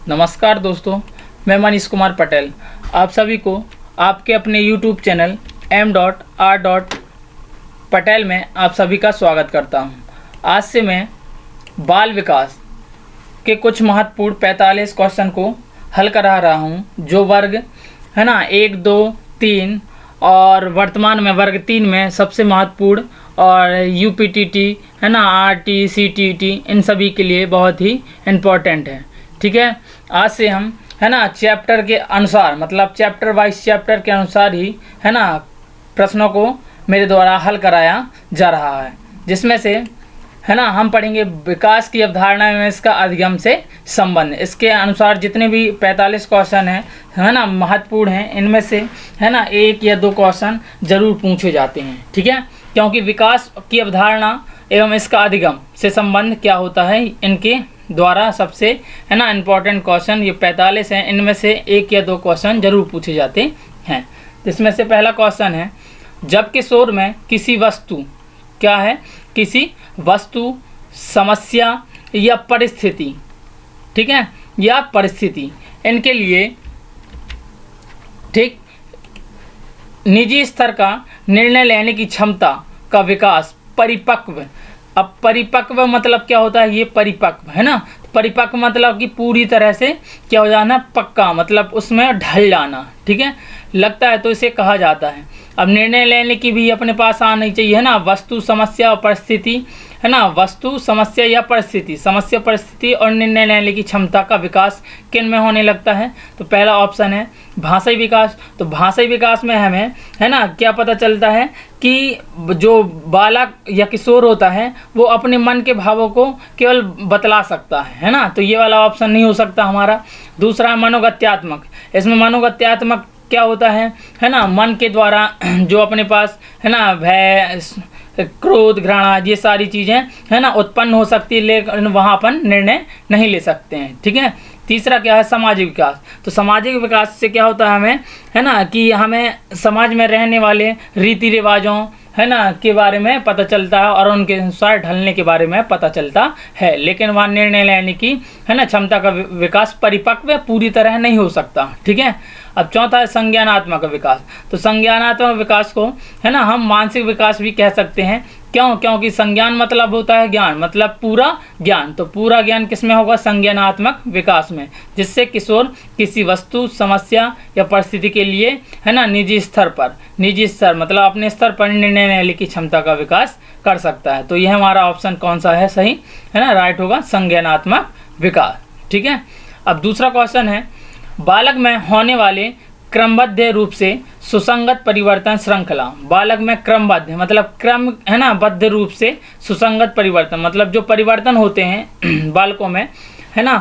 नमस्कार दोस्तों, मैं मनीष कुमार पटेल आप सभी को आपके अपने YouTube चैनल m.r. पटेल में आप सभी का स्वागत करता हूं। आज से मैं बाल विकास के कुछ महत्वपूर्ण 45 क्वेश्चन को हल करा रहा हूं, जो वर्ग है ना 1, 2, 3 और वर्तमान में वर्ग 3 में सबसे महत्वपूर्ण और UPTT है ना RT CTT इन सभी के लिए बहुत ही इम्पोर्टेंट है। ठीक है, आज से हम है ना चैप्टर के अनुसार मतलब चैप्टर वाइज चैप्टर के अनुसार ही है ना प्रश्नों को मेरे द्वारा हल कराया जा रहा है, जिसमें से है ना हम पढ़ेंगे विकास की अवधारणा में इसका अधिगम से संबंध। इसके अनुसार जितने भी 45 क्वेश्चन है ना महत्वपूर्ण हैं, इनमें से है ना 1 या 2 क्वेश्चन जरूर पूछे जाते हैं। ठीक है, क्योंकि विकास की अवधारणा एवं इसका अधिगम से संबंध क्या होता है, इनके द्वारा सबसे है ना इम्पोर्टेंट क्वेश्चन ये 45 हैं, इनमें से 1 या 2 क्वेश्चन जरूर पूछे जाते हैं। इसमें से पहला क्वेश्चन है, जब किशोर में किसी वस्तु क्या है, किसी वस्तु, समस्या या परिस्थिति, ठीक है, या परिस्थिति इनके लिए ठीक निजी स्तर का निर्णय लेने की क्षमता का विकास परिपक्व। अब परिपक्व मतलब क्या होता है, ये परिपक्व है ना, परिपक्व मतलब कि पूरी तरह से क्या हो जाना, पक्का मतलब उसमें ढल जाना। ठीक है, लगता है तो इसे कहा जाता है। अब निर्णय लेने की भी अपने पास आनी चाहिए है ना, वस्तु, समस्या और परिस्थिति है ना, वस्तु, समस्या या परिस्थिति, समस्या, परिस्थिति और निर्णय लेने की क्षमता का विकास किन में होने लगता है। तो पहला ऑप्शन है भाषाई विकास। तो भाषाई विकास में हमें है ना क्या पता चलता है कि जो बालक या किशोर होता है वो अपने मन के भावों को केवल बतला सकता है ना, तो ये वाला ऑप्शन नहीं हो सकता हमारा। दूसरा है मनोगत्यात्मक। इसमें मनोगत्यात्मक क्या होता है ना, मन के द्वारा जो अपने पास है ना भय, क्रोध, घृणा ये सारी चीज़ें है ना उत्पन्न हो सकती है, लेकिन वहाँ अपन निर्णय नहीं ले सकते हैं। ठीक है, तीसरा क्या है सामाजिक विकास। तो सामाजिक विकास से क्या होता है हमें है ना कि हमें समाज में रहने वाले रीति रिवाजों है ना के बारे में पता चलता है और उनके अनुसार ढलने के बारे में पता चलता है, लेकिन वहाँ निर्णय लेने की है ना क्षमता का विकास परिपक्व पूरी तरह नहीं हो सकता। ठीक है, अब चौथा है संज्ञानात्मक विकास। तो संज्ञानात्मक विकास को है ना हम मानसिक विकास भी कह सकते हैं। क्यों? क्योंकि संज्ञान मतलब होता है ज्ञान, मतलब पूरा ज्ञान। तो पूरा ज्ञान किसमें होगा, संज्ञानात्मक विकास में, जिससे किशोर किसी वस्तु, समस्या या परिस्थिति के लिए है ना निजी स्तर मतलब अपने स्तर पर निर्णय लेने की क्षमता का विकास कर सकता है। तो यह हमारा ऑप्शन कौन सा है, सही है ना, राइट होगा संज्ञानात्मक विकास। ठीक है, अब दूसरा क्वेश्चन है, बालक में होने वाले क्रमबद्ध रूप से सुसंगत परिवर्तन श्रृंखला। बालक में क्रमबद्ध मतलब क्रम है ना बद्ध रूप से सुसंगत परिवर्तन मतलब जो परिवर्तन होते हैं बालकों में है ना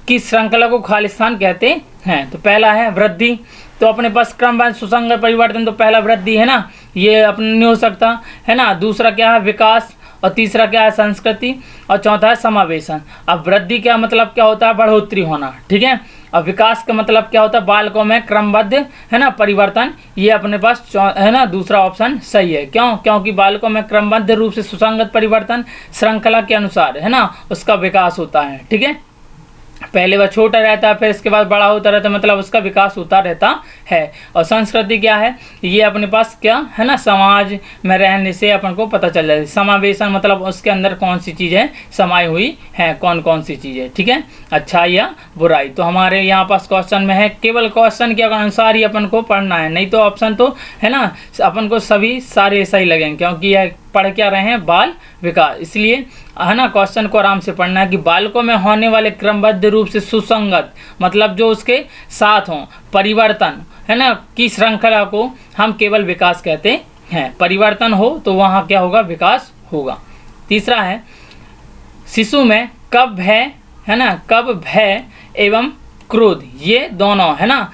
की श्रृंखला को खालिस्तान कहते हैं। तो पहला है वृद्धि। तो अपने पास क्रमबद्ध सुसंगत परिवर्तन, तो पहला वृद्धि है ना, ये अपने नहीं हो सकता है ना। दूसरा क्या है विकास, और तीसरा क्या है संस्कृति, और चौथा है समावेशन। अब वृद्धि क्या मतलब क्या होता है, बढ़ोतरी होना। ठीक है, अब विकास का मतलब क्या होता है, बालकों में क्रमबद्ध है ना परिवर्तन। ये अपने पास है ना दूसरा ऑप्शन सही है। क्यों? क्योंकि बालकों में क्रमबद्ध रूप से सुसंगत परिवर्तन श्रृंखला के अनुसार है ना उसका विकास होता है। ठीक है, पहले वह छोटा रहता है, फिर इसके बाद बड़ा होता रहता है, मतलब उसका विकास होता रहता है। और संस्कृति क्या है, ये अपने पास क्या है ना समाज में रहने से अपन को पता चल जाता है। समावेशन मतलब उसके अंदर कौन सी चीज़ें समाई हुई हैं, कौन कौन सी चीज़ें। ठीक है, अच्छाई या बुराई। तो हमारे यहाँ पास क्वेश्चन में है, केवल क्वेश्चन के अनुसार ही अपन को पढ़ना है, नहीं तो ऑप्शन तो है ना अपन को सभी सारे सही लगेंगे, क्योंकि यह पढ़ क्या रहे हैं बाल विकास, इसलिए है ना क्वेश्चन को आराम से पढ़ना है कि बालकों में होने वाले क्रमबद्ध रूप से सुसंगत मतलब जो उसके साथ हों परिवर्तन है ना की श्रृंखला को हम केवल विकास कहते हैं। परिवर्तन हो तो वहाँ क्या होगा, विकास होगा। तीसरा है शिशु में कब भय है ना, कब भय एवं क्रोध ये दोनों है ना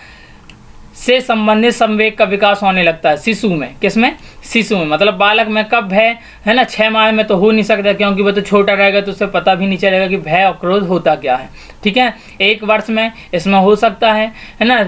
से संबंधित संवेग का विकास होने लगता है शिशु में। किसमें, शिशु में, मतलब बालक में कब भय है ना 6 माह में तो हो नहीं सकता, क्योंकि वो तो छोटा रहेगा तो उसे पता भी नहीं चलेगा कि भय और क्रोध होता क्या है। ठीक है, 1 वर्ष में इसमें हो सकता है ना,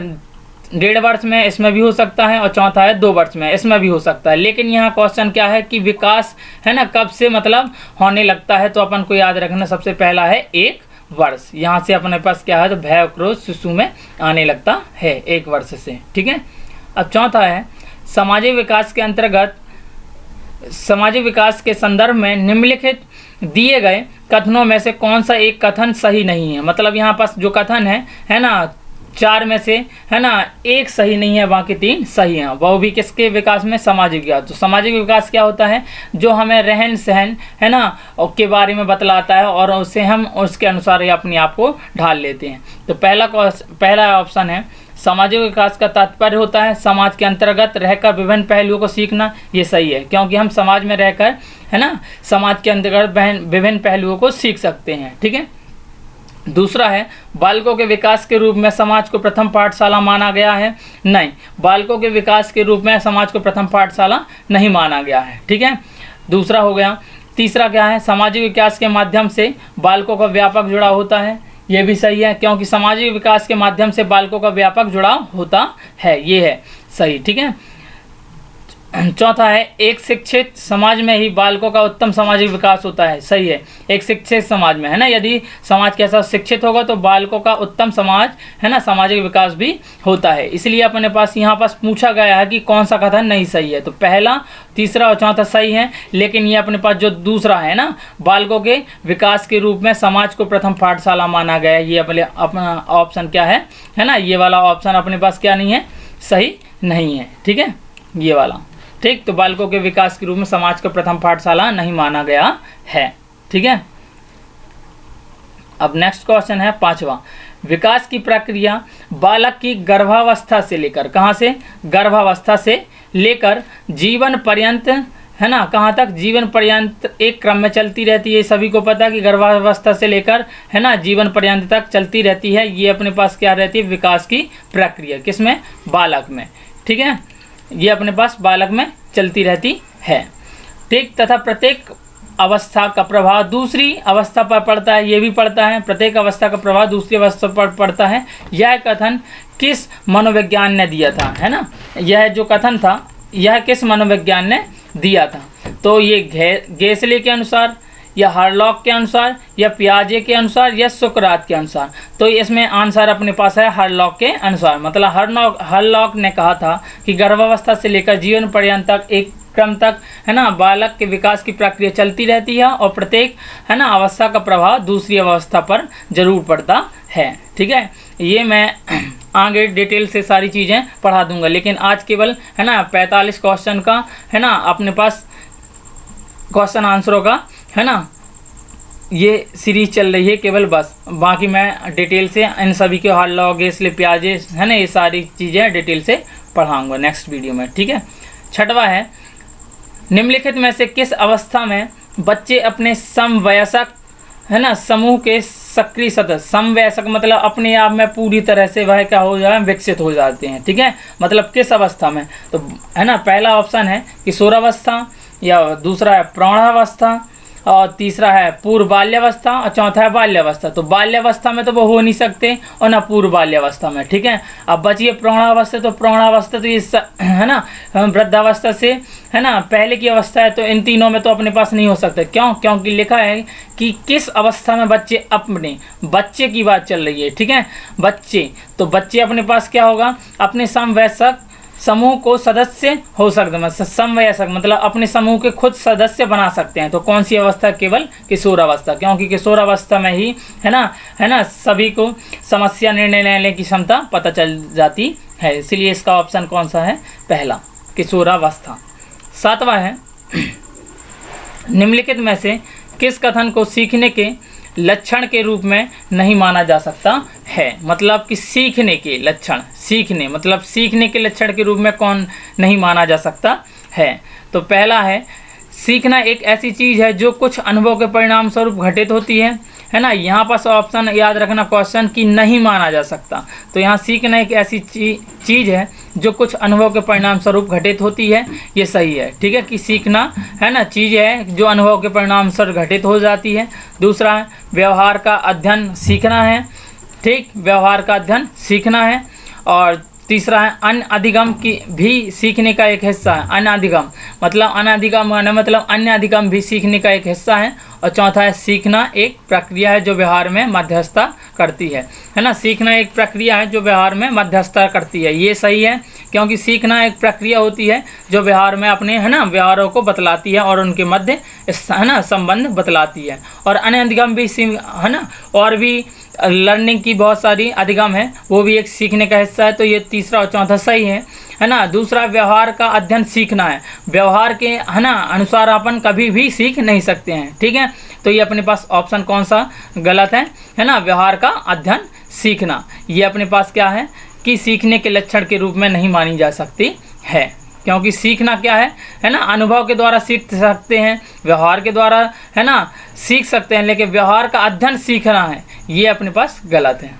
1.5 वर्ष में इसमें भी हो सकता है, और चौथा है 2 वर्ष में इसमें भी हो सकता है। लेकिन यहाँ क्वेश्चन क्या है कि विकास है ना कब से मतलब होने लगता है, तो अपन को याद रखना सबसे पहला है 1 वर्ष। यहाँ से अपने पास क्या है, तो भय क्रोध शिशु में आने लगता है 1 वर्ष से। ठीक है। अब चौथा है सामाजिक विकास के अंतर्गत सामाजिक विकास के संदर्भ में निम्नलिखित दिए गए कथनों में से कौन सा एक कथन सही नहीं है। मतलब यहाँ पास जो कथन है ना, 4 में से है ना 1 सही नहीं है, बाकी 3 सही हैं। वो भी किसके विकास में, सामाजिक विकास। तो सामाजिक विकास क्या होता है, जो हमें रहन सहन है ना के बारे में बतलाता है और उससे हम उसके अनुसार ही अपने आप को ढाल लेते हैं। तो पहला ऑप्शन है सामाजिक विकास का तात्पर्य होता है समाज के अंतर्गत रहकर विभिन्न पहलुओं को सीखना। ये सही है, क्योंकि हम समाज में रहकर है ना समाज के अंतर्गत विभिन्न पहलुओं को सीख सकते हैं। ठीक है। दूसरा है बालकों के विकास के रूप में समाज को प्रथम पाठशाला माना गया है। नहीं, बालकों के विकास के रूप में समाज को प्रथम पाठशाला नहीं माना गया है। ठीक है। दूसरा हो गया। तीसरा क्या है, सामाजिक विकास के माध्यम से बालकों का व्यापक जुड़ाव होता है। ये भी सही है, क्योंकि सामाजिक विकास के माध्यम से बालकों का व्यापक जुड़ाव होता है। ये है सही। ठीक है। चौथा है एक शिक्षित समाज में ही बालकों का उत्तम सामाजिक विकास होता है। सही है, एक शिक्षित समाज में है ना, यदि समाज कैसा शिक्षित होगा तो बालकों का उत्तम समाज है ना सामाजिक विकास भी होता है। इसलिए अपने पास यहाँ पास पूछा गया है कि कौन सा कथन नहीं सही है। तो पहला, तीसरा और चौथा सही है, लेकिन ये अपने पास जो दूसरा है ना बालकों के विकास के रूप में समाज को प्रथम पाठशाला माना गया है, ये अपना ऑप्शन क्या है ना, ये वाला ऑप्शन अपने पास क्या नहीं है, सही नहीं है। ठीक है, ये वाला। ठीक, तो बालकों के विकास के रूप में समाज को प्रथम पाठशाला नहीं माना गया है। ठीक है। अब नेक्स्ट क्वेश्चन है 5वां, विकास की प्रक्रिया बालक की गर्भावस्था से लेकर, कहाँ से, गर्भावस्था से लेकर जीवन पर्यंत है ना, कहाँ तक, जीवन पर्यंत एक क्रम में चलती रहती है। सभी को पता है कि गर्भावस्था से लेकर है ना जीवन पर्यंत तक चलती रहती है। ये अपने पास क्या रहती है, विकास की प्रक्रिया, किसमें, बालक में। ठीक है, ये अपने पास बालक में चलती रहती है। ठीक, तथा प्रत्येक अवस्था का प्रभाव दूसरी अवस्था पर पड़ता है, ये भी पड़ता है, प्रत्येक अवस्था का प्रभाव दूसरी अवस्था पर पड़ता है। यह कथन किस मनोविज्ञान ने दिया था, है ना, यह जो कथन था यह किस मनोविज्ञान ने दिया था। तो ये गेसले के अनुसार, या हार्लॉक के अनुसार, या पियाजे के अनुसार, या सुकरात के अनुसार। तो इसमें आंसर अपने पास है हार्लॉक के अनुसार। मतलब हार्लॉक ने कहा था कि गर्भावस्था से लेकर जीवन पर्यंत तक एक क्रम तक है ना बालक के विकास की प्रक्रिया चलती रहती है और प्रत्येक है ना अवस्था का प्रभाव दूसरी अवस्था पर जरूर पड़ता है। ठीक है, ये मैं आगे डिटेल से सारी चीज़ें पढ़ा दूंगा, लेकिन आज केवल है ना 45 क्वेश्चन का है ना अपने पास क्वेश्चन आंसरों का है ना ये सीरीज चल रही है केवल, बस। बाकी मैं डिटेल से इन सभी के हार्लॉक, गेसले, पियाजे है ना ये सारी चीज़ें डिटेल से पढ़ाऊंगा नेक्स्ट वीडियो में। ठीक है। 6वां है निम्नलिखित में से किस अवस्था में बच्चे अपने समवयस्क है ना समूह के सक्रिय सदस्य, समवयस्क मतलब अपने आप में पूरी तरह से वह क्या हो जाए, विकसित हो जाते हैं। ठीक है, मतलब किस अवस्था में, तो है ना पहला ऑप्शन है किशोरावस्था, या दूसरा है प्रौढ़ावस्था, और तीसरा है पूर्व बाल्यावस्था, और चौथा है बाल्यावस्था। तो बाल्यावस्था में तो वो हो नहीं सकते और ना पूर्व बाल्यावस्था में। ठीक है, अब बचिए प्रौढ़ावस्था। तो प्रौढ़ावस्था तो ये है ना वृद्धावस्था से है ना पहले की अवस्था है, तो इन तीनों में तो अपने पास नहीं हो सकता। क्यों, क्योंकि लिखा है कि किस अवस्था में बच्चे, अपने बच्चे की बात चल रही है। ठीक है, बच्चे, तो बच्चे अपने पास क्या होगा, अपने समवयस्क समूह को सदस्य हो सकते हैं। समवयस्क मतलब अपने समूह के खुद सदस्य बना सकते हैं। तो कौन सी अवस्था, केवल किशोरावस्था, क्योंकि किशोरावस्था में ही है ना सभी को समस्या निर्णय लेने की क्षमता पता चल जाती है। इसलिए इसका ऑप्शन कौन सा है, पहला, किशोरावस्था। 7वां है निम्नलिखित में से किस कथन को सीखने के लक्षण के रूप में नहीं माना जा सकता है। मतलब कि सीखने के लक्षण, सीखने मतलब सीखने के लक्षण के रूप में कौन नहीं माना जा सकता है। तो पहला है सीखना एक ऐसी चीज़ है जो कुछ अनुभव के परिणाम स्वरूप घटित होती है ना। यहाँ पास ऑप्शन याद रखना क्वेश्चन की नहीं माना जा सकता। तो यहाँ सीखना एक ऐसी चीज़ है जो कुछ अनुभव के परिणाम स्वरूप घटित होती है, ये सही है। ठीक है, कि सीखना है ना चीज़ है जो अनुभव के परिणाम स्वरूप घटित हो जाती है। दूसरा है व्यवहार का अध्ययन सीखना है। ठीक, व्यवहार का अध्ययन सीखना है। और तीसरा है अन्य अधिगम की भी सीखने का एक हिस्सा है। अन्य अधिगम मतलब अन्य अधिगम भी सीखने का एक हिस्सा है। और चौथा है सीखना एक प्रक्रिया है जो व्यवहार में मध्यस्थता करती है ना। सीखना एक प्रक्रिया है जो व्यवहार में मध्यस्थता करती है, ये सही है, क्योंकि सीखना एक प्रक्रिया होती है जो व्यवहार में अपने व्यवहारों को बतलाती है और उनके मध्य संबंध बतलाती है। और अन्य अधिगम भी और भी लर्निंग की बहुत सारी अधिगम है, वो भी एक सीखने का हिस्सा है। तो ये तीसरा और चौथा सही है ना। दूसरा व्यवहार का अध्ययन सीखना है। व्यवहार के अनुसार अपन कभी भी सीख नहीं सकते हैं, ठीक है। तो ये अपने पास ऑप्शन कौन सा गलत है ना। व्यवहार का अध्ययन सीखना ये अपने पास क्या है कि सीखने के लक्षण के रूप में नहीं मानी जा सकती है, क्योंकि सीखना क्या है ना, अनुभव के द्वारा सीख सकते हैं, व्यवहार के द्वारा सीख सकते हैं, लेकिन व्यवहार का अध्ययन सीखना है, ये अपने पास गलत है।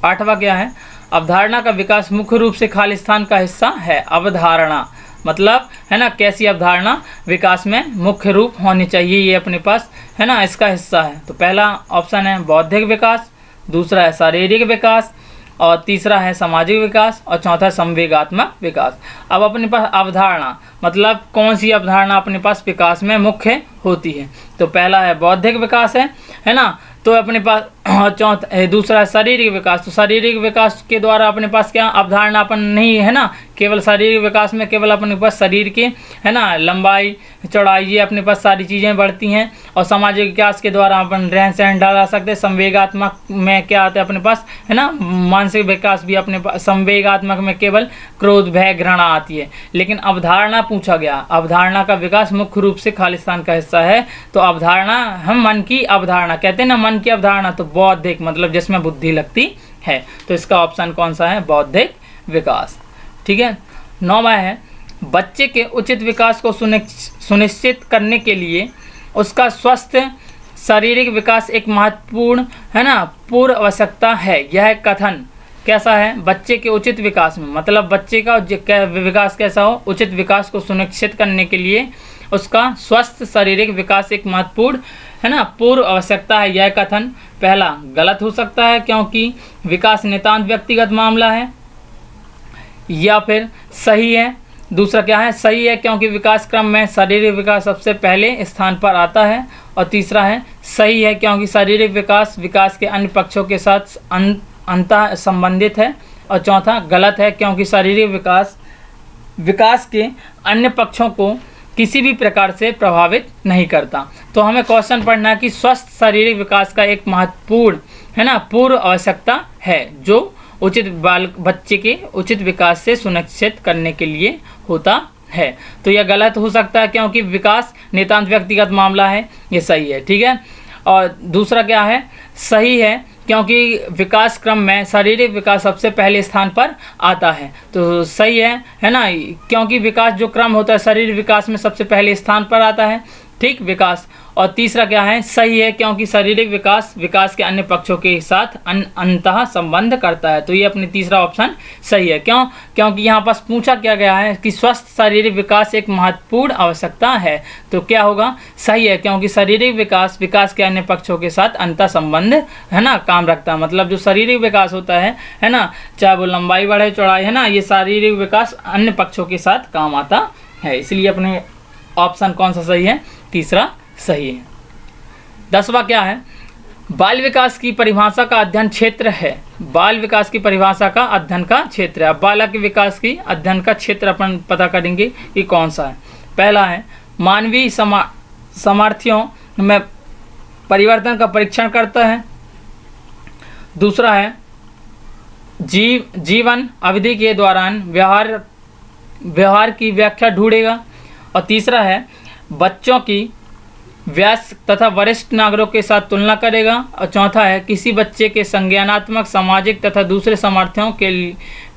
आठवां क्या है, अवधारणा का विकास मुख्य रूप से खालिस्तान का हिस्सा है। अवधारणा मतलब कैसी अवधारणा विकास में मुख्य रूप होनी चाहिए, ये अपने पास इसका हिस्सा है। तो पहला ऑप्शन है बौद्धिक विकास, दूसरा है शारीरिक विकास, और तीसरा है सामाजिक विकास, और चौथा है संवेगात्मक विकास। अब अपने पास अवधारणा मतलब कौन सी अवधारणा अपने पास विकास में मुख्य होती है। तो पहला है बौद्धिक विकास है ना। तो अपने पास चौथा दूसरा है शारीरिक विकास। तो शारीरिक विकास के द्वारा अपने पास क्या अवधारणा अपन नहीं है ना, केवल शारीरिक विकास में केवल अपने पास शरीर की लंबाई चौड़ाई ये अपने पास सारी चीज़ें बढ़ती हैं। और सामाजिक विकास के द्वारा अपन रहन सहन डाला सकते हैं। संवेगात्मक में क्या आता है अपने पास मानसिक विकास भी अपने पास। संवेगात्मक में केवल क्रोध भय घृणा आती है, लेकिन अवधारणा पूछा गया, अवधारणा का विकास मुख्य रूप से खालिस्तान का हिस्सा है। तो अवधारणा हम मन की अवधारणा कहते हैं ना, मन की अवधारणा, तो बौद्धिक मतलब जिसमें बुद्धि लगती है। तो इसका ऑप्शन कौन सा है, बौद्धिक विकास, ठीक है। 9वां है बच्चे के उचित विकास को सुनिश्चित करने के लिए उसका स्वस्थ शारीरिक विकास एक महत्वपूर्ण पूर्व आवश्यकता है। यह कथन कैसा है, बच्चे के उचित विकास में मतलब बच्चे का विकास कैसा हो, उचित विकास को सुनिश्चित करने के लिए उसका स्वस्थ शारीरिक विकास एक महत्वपूर्ण पूर्व आवश्यकता है। यह कथन पहला गलत हो सकता है क्योंकि विकास नितांत व्यक्तिगत मामला है, या फिर सही है। दूसरा क्या है, सही है क्योंकि विकास क्रम में शारीरिक विकास सबसे पहले स्थान पर आता है। और तीसरा है सही है क्योंकि शारीरिक विकास के अन्य पक्षों के साथ अंतः संबंधित है। और चौथा गलत है क्योंकि शारीरिक विकास के अन्य पक्षों को किसी भी प्रकार से प्रभावित नहीं करता। तो हमें क्वेश्चन पढ़ना है कि स्वस्थ शारीरिक विकास का एक महत्वपूर्ण पूर्व आवश्यकता है जो उचित बच्चे के उचित विकास से सुनिश्चित करने के लिए होता है। तो यह गलत हो सकता है क्योंकि विकास नितांत व्यक्तिगत मामला है, ये सही है, ठीक है। और दूसरा क्या है, सही है क्योंकि विकास क्रम में शारीरिक विकास सबसे पहले स्थान पर आता है। तो सही है ना, क्योंकि विकास जो क्रम होता है शारीरिक विकास में सबसे पहले स्थान पर आता है, ठीक, विकास। और तीसरा क्या है, सही है क्योंकि शारीरिक विकास के अन्य पक्षों के साथ अंतः संबंध करता है। तो ये अपनी तीसरा ऑप्शन सही है। क्योंकि यहाँ पास पूछा क्या गया है कि स्वस्थ शारीरिक विकास एक महत्वपूर्ण आवश्यकता है। तो क्या होगा, सही है क्योंकि शारीरिक विकास के अन्य पक्षों के साथ अंतः संबंध काम रखता है। मतलब जो शारीरिक विकास होता है चाहे वो लंबाई बढ़े चौड़ाई ये शारीरिक विकास अन्य पक्षों के साथ काम आता है। इसलिए अपने ऑप्शन कौन सा सही है, तीसरा सही है। 10वां क्या है, बाल विकास की परिभाषा का अध्ययन क्षेत्र है। बाल विकास की परिभाषा का अध्ययन का क्षेत्र है। अब बालक के विकास की अध्ययन का क्षेत्र अपन पता करेंगे कि कौन सा है। पहला है मानवीय सामर्थ्यों में परिवर्तन का परीक्षण करता है। दूसरा है जीवन अवधि के दौरान व्यवहार की व्याख्या ढूंढेगा। और तीसरा है बच्चों की वयस्क तथा वरिष्ठ नागरिकों के साथ तुलना करेगा। और चौथा है किसी बच्चे के संज्ञानात्मक सामाजिक तथा दूसरे सामर्थ्यों के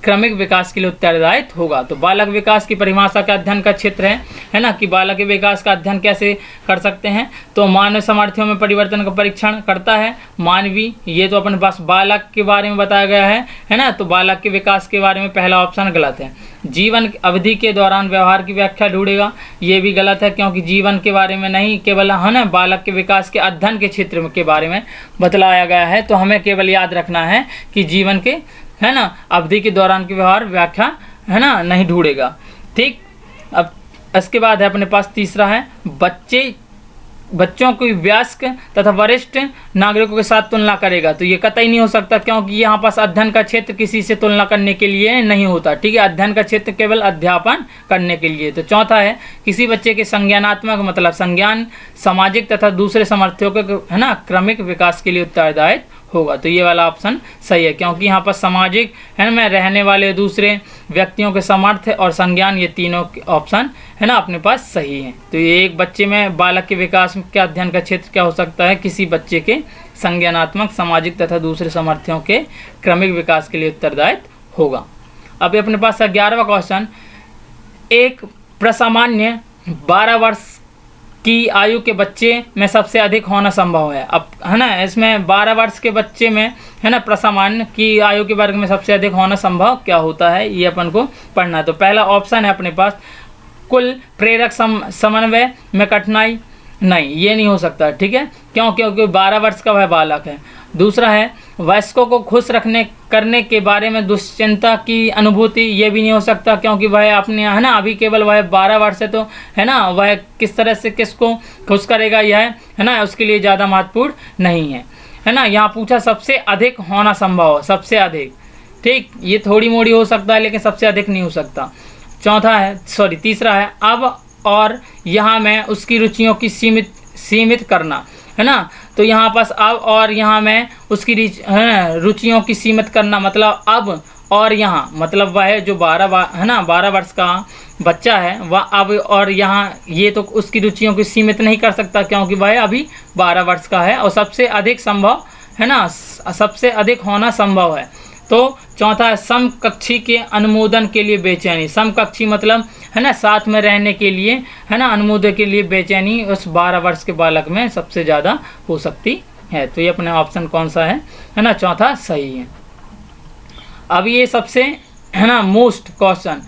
क्रमिक विकास के लिए उत्तरदायी होगा। तो बालक विकास की परिभाषा का अध्ययन का क्षेत्र है ना कि बालक के विकास का अध्ययन कैसे कर सकते हैं। तो मानव सामर्थ्यों में परिवर्तन का परीक्षण करता है। मानवीय ये तो अपने पास बालक के बारे में बताया गया है ना। तो बालक के विकास के बारे में पहला ऑप्शन गलत है। जीवन अवधि के दौरान व्यवहार की व्याख्या ढूंढेगा, ये भी गलत है क्योंकि जीवन के बारे में नहीं, केवल बालक के विकास के अध्ययन के क्षेत्र के बारे में बतलाया गया है। तो हमें केवल याद रखना है कि जीवन के है ना, अवधि के दौरान की व्यवहार व्याख्या, है ना, नहीं ढूंढेगा। ठीक, अब इसके बाद है अपने पास तीसरा है बच्चों की वयस्क तथा वरिष्ठ नागरिकों के साथ तुलना करेगा। तो ये कतई नहीं हो सकता, क्योंकि यहाँ पास अध्ययन का क्षेत्र किसी से तुलना करने के लिए नहीं होता। ठीक है, अध्ययन का क्षेत्र केवल अध्यापन करने के लिए। तो चौथा है किसी बच्चे के संज्ञानात्मक मतलब संज्ञान, सामाजिक तथा दूसरे सामर्थ्यों के, है ना, क्रमिक विकास के लिए उत्तरदायी होगा। तो ये वाला ऑप्शन सही है, क्योंकि यहाँ पर सामाजिक, है ना, में रहने वाले दूसरे व्यक्तियों के सामर्थ्य और संज्ञान, ये तीनों ऑप्शन, है ना, अपने पास सही है। तो ये एक बच्चे में बालक के विकास के अध्ययन का क्षेत्र क्या हो सकता है, किसी बच्चे के संज्ञानात्मक, सामाजिक तथा दूसरे सामर्थ्यों के क्रमिक विकास के लिए उत्तरदायी होगा। अभी अपने पास 11वां क्वेश्चन, एक प्रसामान्य 12 वर्ष की आयु के बच्चे में सबसे अधिक होना संभव है। अब, है ना, इसमें 12 वर्ष के बच्चे में, है ना, प्रसामान्य की आयु के वर्ग में सबसे अधिक होना संभव क्या होता है, ये अपन को पढ़ना है। तो पहला ऑप्शन है अपने पास कुल प्रेरक समन्वय में कठिनाई, नहीं, ये नहीं हो सकता। ठीक है, क्यों, क्योंकि 12 वर्ष का वह बालक है। दूसरा है वयस्कों को खुश करने के बारे में दुश्चिंता की अनुभूति, ये भी नहीं हो सकता, क्योंकि वह अपने, है ना, अभी केवल वह 12 वर्ष है, तो, है ना, वह किस तरह से किसको खुश करेगा, यह है ना, उसके लिए ज़्यादा महत्वपूर्ण नहीं है ना। यहाँ पूछा सबसे अधिक होना संभव, सबसे अधिक। ठीक, ये थोड़ी मोड़ी हो सकता है, लेकिन सबसे अधिक नहीं हो सकता। तीसरा है अब और यहाँ मैं उसकी रुचियों की सीमित करना, है ना। तो यहाँ पास अब और यहाँ में उसकी रुचियों की सीमित करना, मतलब अब और यहाँ, मतलब वह जो 12 वर्ष का बच्चा है, वह अब और यहाँ, ये तो उसकी रुचियों की सीमित नहीं कर सकता, क्योंकि वह अभी 12 वर्ष का है। और सबसे अधिक संभव, है ना, सबसे अधिक होना संभव है। तो चौथा है समकक्षी के अनुमोदन के लिए बेचैनी। समकक्षी मतलब, है ना, साथ में रहने के लिए, है ना, अनुमोदन के लिए बेचैनी उस 12 वर्ष के बालक में सबसे ज़्यादा हो सकती है। तो ये अपना ऑप्शन कौन सा है ना, चौथा सही है। अब ये सबसे, है ना, मोस्ट क्वेश्चन,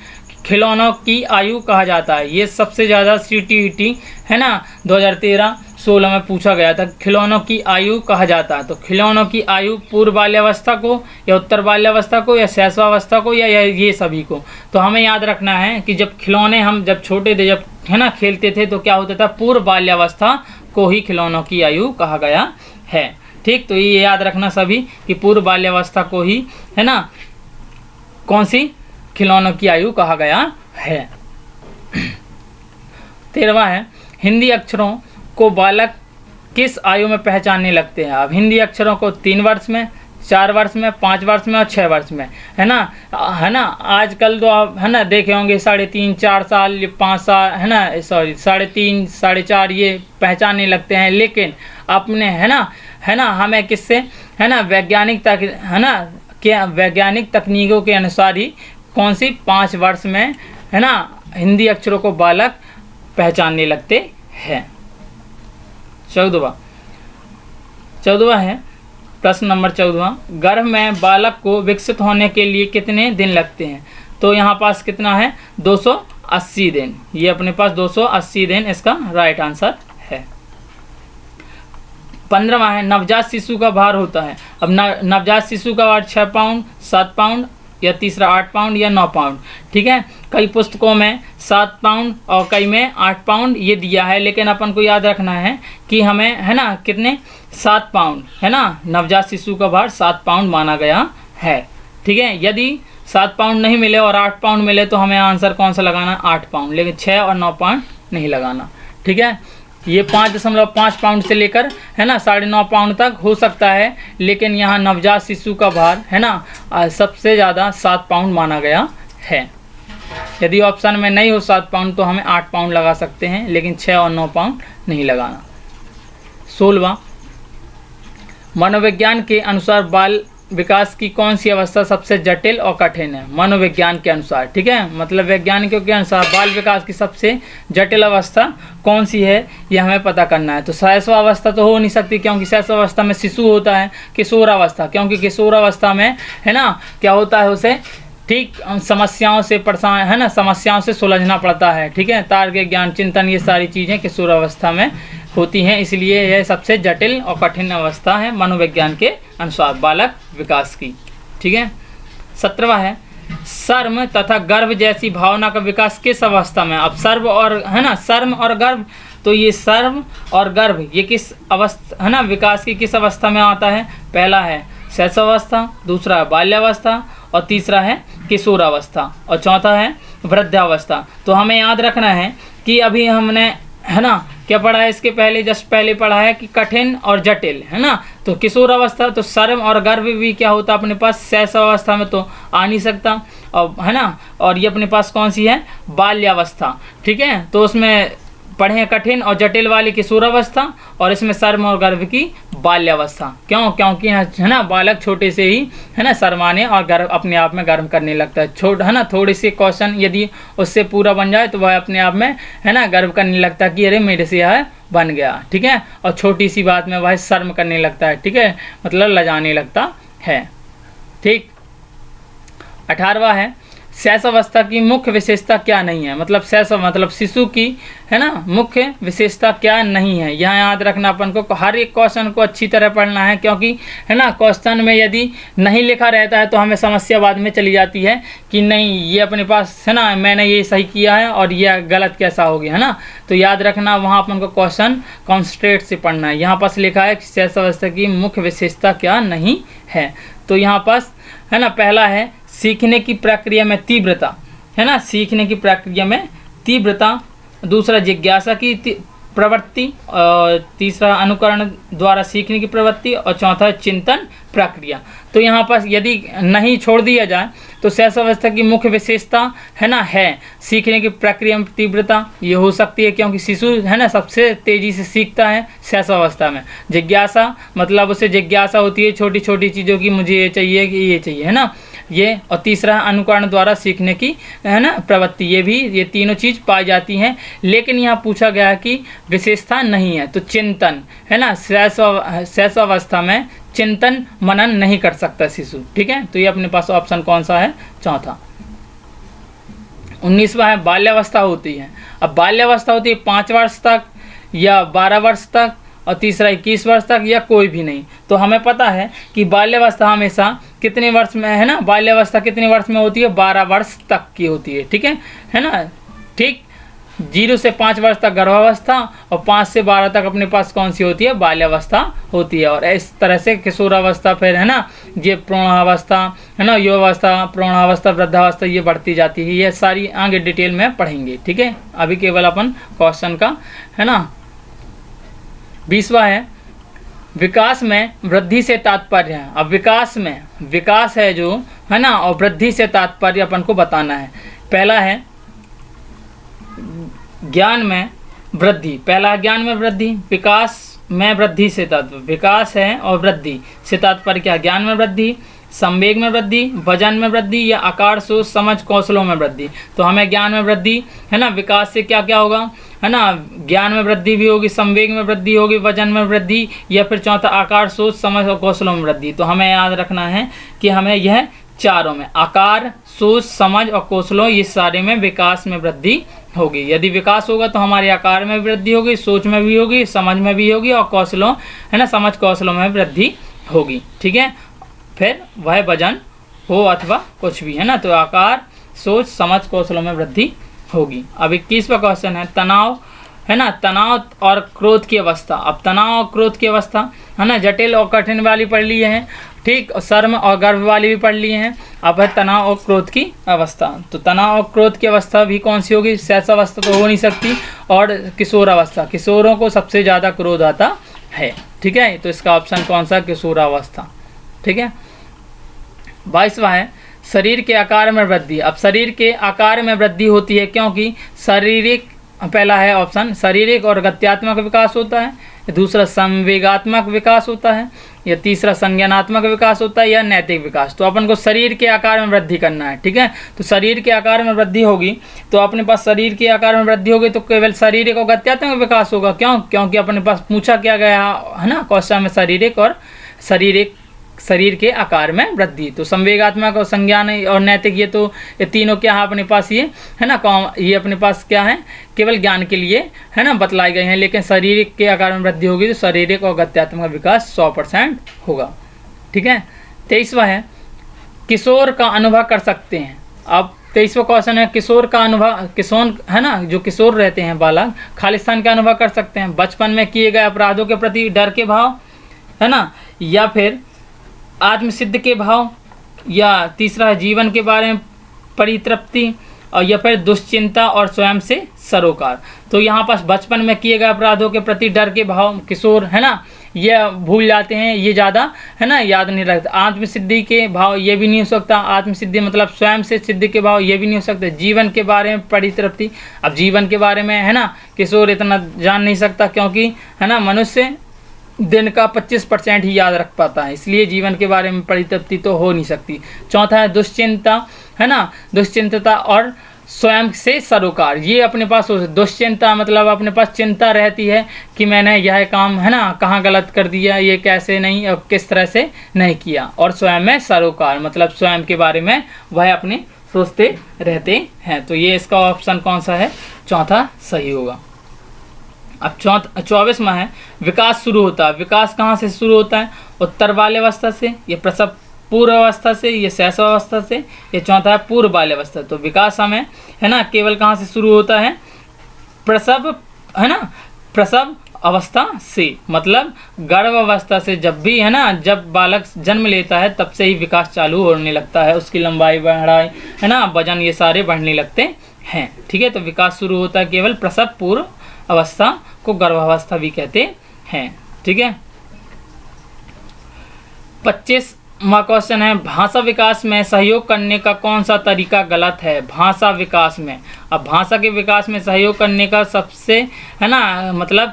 खिलौनों की आयु कहा जाता है। ये सबसे ज़्यादा CTET, है ना, 2013-16 में पूछा गया था, खिलौनों की आयु कहा जाता है। तो खिलौनों की आयु पूर्व बाल्यावस्था को, या उत्तर बाल्यावस्था को, या शैशवावस्था को, या ये सभी को। तो हमें याद रखना है कि जब खिलौने हम जब छोटे थे, जब, है ना, खेलते थे, तो क्या होता था, पूर्व बाल्यावस्था को ही खिलौनों की आयु कहा गया है। ठीक, तो ये याद रखना सभी कि पूर्व बाल्यावस्था को ही, है ना, कौन सी खिलौनों की आयु कहा गया है। 13वां है हिंदी अक्षरों को बालक किस आयु में पहचानने लगते हैं। अब हिंदी अक्षरों को 3 वर्ष में, 4 वर्ष में, 5 वर्ष में और 6 वर्ष में, है ना, आजकल तो आप, है ना, देखे होंगे 3.5, 4 साल, 5 साल, है ना, 3.5, 4.5 ये पहचानने लगते हैं। लेकिन अपने, है ना, हमें किससे, है ना, वैज्ञानिक तकनीकों के अनुसार ही कौन सी 5 वर्ष में, है ना, हिंदी अक्षरों को बालक पहचानने लगते हैं। 14वां है प्रश्न नंबर 14वां, गर्भ में बालक को विकसित होने के लिए कितने दिन लगते हैं। तो यहाँ पास कितना है, 280 दिन। ये अपने पास 280 दिन इसका राइट आंसर है। 15वां है नवजात शिशु का भार होता है। अब नवजात शिशु का भार 6 पाउंड, 7 पाउंड, या तीसरा 8 पाउंड या 9 पाउंड। ठीक है, कई पुस्तकों में 7 पाउंड और कई में 8 पाउंड ये दिया है, लेकिन अपन को याद रखना है कि हमें, है ना, कितने, 7 पाउंड, है ना, नवजात शिशु का भार 7 पाउंड माना गया है। ठीक है, यदि 7 पाउंड नहीं मिले और 8 पाउंड मिले तो हमें आंसर कौन सा लगाना, 8 पाउंड, लेकिन 6 और 9 पाउंड नहीं लगाना। ठीक है, ये 5.5 पाउंड से लेकर, है ना, 9.5 पाउंड तक हो सकता है, लेकिन यहाँ नवजात शिशु का भार, है ना, सबसे ज़्यादा 7 पाउंड माना गया है। यदि ऑप्शन में नहीं हो 7 पाउंड तो हमें 8 पाउंड लगा सकते हैं, लेकिन 6 और 9 पाउंड नहीं लगाना। 16वां मनोविज्ञान के अनुसार बाल विकास की कौन सी अवस्था सबसे जटिल और कठिन है। मनोविज्ञान के अनुसार, ठीक है, मतलब वैज्ञानिकों के अनुसार बाल विकास की सबसे जटिल अवस्था कौन सी है, ये हमें पता करना है। तो शैशवावस्था तो हो नहीं सकती, क्योंकि शैशवावस्था में शिशु होता है। किशोरावस्था, क्योंकि किशोरावस्था में, है ना, क्या होता है, उसे ठीक समस्याओं से परेशान, है ना, समस्याओं से सुलझना पड़ता है। ठीक है, तार्किक ज्ञान, चिंतन, ये सारी चीज़ें किशोरावस्था में होती हैं, इसलिए यह सबसे जटिल और कठिन अवस्था है मनोविज्ञान के अनुसार बालक विकास की। ठीक है, 17वां है शर्म तथा गर्व जैसी भावना का विकास किस अवस्था में। अब सर्व और है ना, शर्म और गर्व, तो ये शर्म और गर्व ये किस अवस्था है ना, विकास की किस अवस्था में आता है। पहला है शैशवावस्था, दूसरा है बाल्यावस्था और तीसरा है किशोरावस्था और चौथा है वृद्धावस्था। तो हमें याद रखना है कि अभी हमने है ना क्या पढ़ा है, इसके पहले जस्ट पहले पढ़ा है कि कठिन और जटिल है ना। तो किशोरावस्था तो शर्म और गर्व भी क्या होता अपने पास शैशवावस्था में तो आ नहीं सकता, और है ना, और ये अपने पास कौन सी है, बाल्यावस्था। ठीक है, तो उसमें पढ़े हैं कठिन और जटिल वाली किशोरावस्था और इसमें शर्म और गर्व की बाल्यावस्था। क्यों, क्योंकि है ना बालक छोटे से ही है ना शर्माने और गर्व अपने आप में गर्व करने लगता है। छोटा है ना, थोड़े से क्वेश्चन यदि उससे पूरा बन जाए तो वह अपने आप में है ना गर्व करने लगता है कि अरे मेरे से यह बन गया। ठीक है, और छोटी सी बात में वह शर्म करने लगता है। ठीक है, मतलब लजाने लगता है। ठीक, 18वां है शैशवावस्था की मुख्य विशेषता क्या नहीं है। मतलब शैशव मतलब शिशु की है ना मुख्य विशेषता क्या नहीं है। यहाँ याद रखना अपन को, हर एक क्वेश्चन को अच्छी तरह पढ़ना है, क्योंकि है ना क्वेश्चन में यदि नहीं लिखा रहता है तो हमें समस्या बाद में चली जाती है कि नहीं ये अपने पास है ना मैंने ये सही किया है और यह गलत कैसा हो गया है ना। तो याद रखना वहाँ अपन को क्वेश्चन कॉन्सेंट्रेट से पढ़ना है। यहाँ पास लिखा है कि शैशवावस्था की मुख्य विशेषता क्या नहीं है। तो यहाँ पास है ना पहला है सीखने की प्रक्रिया में तीव्रता, है ना, सीखने की प्रक्रिया में तीव्रता, दूसरा जिज्ञासा की प्रवृत्ति, और तीसरा अनुकरण द्वारा सीखने की प्रवृत्ति और चौथा चिंतन प्रक्रिया। तो यहाँ पर यदि नहीं छोड़ दिया जाए तो शैशवावस्था की मुख्य विशेषता है ना है सीखने की प्रक्रिया में तीव्रता, ये हो सकती है क्योंकि शिशु है ना सबसे तेज़ी से सीखता है शैशवावस्था में। जिज्ञासा मतलब उसे जिज्ञासा होती है छोटी छोटी चीज़ों की, मुझे ये चाहिए कि ये चाहिए है ना ये, और तीसरा अनुकरण द्वारा सीखने की है ना प्रवृत्ति, ये तीनों चीज़ पाई जाती हैं। लेकिन यहाँ पूछा गया है कि विशेषता नहीं है, तो चिंतन है ना शैशवावस्था में चिंतन मनन नहीं कर सकता शिशु। ठीक है, तो ये अपने पास ऑप्शन कौन सा है, चौथा। 19वां है बाल्यावस्था होती है। अब बाल्यावस्था होती है 5 वर्ष तक या 12 वर्ष तक और तीसरा 21 वर्ष तक या कोई भी नहीं। तो हमें पता है कि बाल्यावस्था हमेशा कितने वर्ष में है ना, बाल्यावस्था कितने वर्ष में होती है, 12 वर्ष तक की होती है ना। ठीक, 0 से 5 वर्ष तक गर्भावस्था और 5 से 12 तक अपने पास कौन सी होती है, बाल्यावस्था होती है। और इस तरह से किशोरावस्था फिर है ना ये प्रौढ़ावस्था है ना, युवावस्था, प्रौढ़ावस्था, वृद्धावस्था ये बढ़ती जाती है। ये सारी आगे डिटेल में पढ़ेंगे। ठीक है, अभी केवल अपन क्वेश्चन का है ना। 20वां है विकास में वृद्धि से तात्पर्य है। अब विकास में विकास है जो है ना और वृद्धि से तात्पर्य अपन को बताना है। पहला है ज्ञान में वृद्धि, पहला ज्ञान में वृद्धि, विकास में वृद्धि से तात्पर्य, विकास है और वृद्धि से तात्पर्य क्या, ज्ञान में वृद्धि, संवेग में वृद्धि, वजन में वृद्धि या आकार, सोच, समझ, कौशलों में वृद्धि। तो हमें ज्ञान में वृद्धि है ना, विकास से क्या क्या होगा है ना, ज्ञान में वृद्धि भी होगी, संवेग में वृद्धि होगी, वजन में वृद्धि या फिर चौथा आकार, सोच, समझ और कौशलों में वृद्धि। तो हमें याद रखना है कि हमें यह चारों में आकार, सोच, समझ और कौशलों ये सारे में विकास में वृद्धि होगी। यदि विकास होगा तो हमारे आकार में वृद्धि होगी, सोच में भी होगी, समझ में भी होगी और कौशलों है ना समझ कौशलों में वृद्धि होगी। ठीक है, फिर वह वजन हो अथवा कुछ भी है ना, तो आकार, सोच, समझ, कौशलों में वृद्धि होगी। अब 21वां क्वेश्चन है तनाव है ना, तनाव और क्रोध की अवस्था। अब तनाव और क्रोध की अवस्था है ना जटिल और कठिन वाली पढ़ लिए हैं। ठीक, और शर्म और गर्व वाली भी पढ़ लिए हैं। अब है तनाव और क्रोध की अवस्था। तो तनाव और क्रोध की अवस्था भी कौन सी होगी, शैशवावस्था तो हो नहीं सकती, और किशोरावस्था, किशोरों को सबसे ज़्यादा क्रोध आता है। ठीक है, तो इसका ऑप्शन कौन सा, किशोरावस्था। ठीक है, 22वां है शरीर के आकार में वृद्धि। अब शरीर के आकार में वृद्धि होती है क्योंकि शारीरिक, पहला है ऑप्शन शारीरिक और गत्यात्मक विकास होता है, दूसरा संवेगात्मक विकास होता है, या तीसरा संज्ञानात्मक विकास होता है, या नैतिक विकास। तो अपन को शरीर के आकार में वृद्धि करना है। ठीक है, तो शरीर के आकार में वृद्धि होगी तो अपने पास शरीर के आकार में वृद्धि होगी तो केवल शारीरिक और गत्यात्मक विकास होगा। क्यों, क्योंकि अपने पास पूछा क्या गया है ना क्वेश्चन में शारीरिक और शरीर के आकार में वृद्धि। तो संवेगात्मक और संज्ञान और नैतिक ये तीनों क्या है अपने पास, ये है ना ये अपने पास क्या है, केवल ज्ञान के लिए है ना बतलाई गए हैं। लेकिन शारीरिक के आकार में वृद्धि होगी तो शारीरिक और गत्यात्मक विकास 100% होगा। ठीक है, 23वां है किशोर का अनुभव कर सकते हैं। अब 23वां क्वेश्चन है, किशोर का अनुभव, किशोर है ना, जो किशोर रहते हैं बालक, खालिस्तान का अनुभव कर सकते हैं। बचपन में किए गए अपराधों के प्रति डर के भाव, है ना, या फिर आत्मसिद्ध के भाव, या तीसरा है जीवन के बारे में परितृप्ति, और या फिर दुश्चिंता और स्वयं से सरोकार। तो यहाँ पास बचपन में किए गए अपराधों के प्रति डर के भाव किशोर, है ना, ये भूल जाते हैं, ये ज़्यादा, है ना, याद नहीं रखते। आत्मसिद्धि के भाव, ये भी नहीं हो सकता। आत्मसिद्धि मतलब स्वयं से सिद्धि के भाव, ये भी नहीं हो सकते। जीवन के बारे में परितृप्ति, अब जीवन के बारे में, है ना, किशोर इतना जान नहीं सकता, क्योंकि, है ना, मनुष्य दिन का 25% ही याद रख पाता है, इसलिए जीवन के बारे में परितृप्ति तो हो नहीं सकती। चौथा है दुश्चिंता, है ना, दुश्चिंतता और स्वयं से सरोकार, ये अपने पास हो। दुश्चिंता मतलब अपने पास चिंता रहती है कि मैंने यह काम, है ना, कहाँ गलत कर दिया, ये कैसे नहीं और किस तरह से नहीं किया। और स्वयं में सरोकार मतलब स्वयं के बारे में वह अपने सोचते रहते हैं। तो ये इसका ऑप्शन कौन सा है, चौथा सही होगा। अब 24वां है, विकास शुरू होता है। विकास कहाँ से शुरू होता है, उत्तर बाल्यावस्था से, ये प्रसव पूर्व अवस्था से, ये शैशवावस्था से, ये चौथा है पूर्व बाल्यावस्था। तो विकास हमें, है ना, केवल कहाँ से शुरू होता है, प्रसव, है ना, प्रसव अवस्था से, मतलब गर्भ अवस्था से। जब भी, है ना, जब बालक जन्म लेता है तब से ही विकास चालू होने लगता है, उसकी लंबाई बढ़ाई, है ना, वजन, ये सारे बढ़ने लगते हैं। ठीक है, तो विकास शुरू होता है केवल प्रसव पूर्व अवस्था को गर्भावस्था भी कहते हैं। ठीक है, 25वां क्वेश्चन है, भाषा विकास में सहयोग करने का कौन सा तरीका गलत है। भाषा विकास में, अब भाषा के विकास में सहयोग करने का सबसे, है ना, मतलब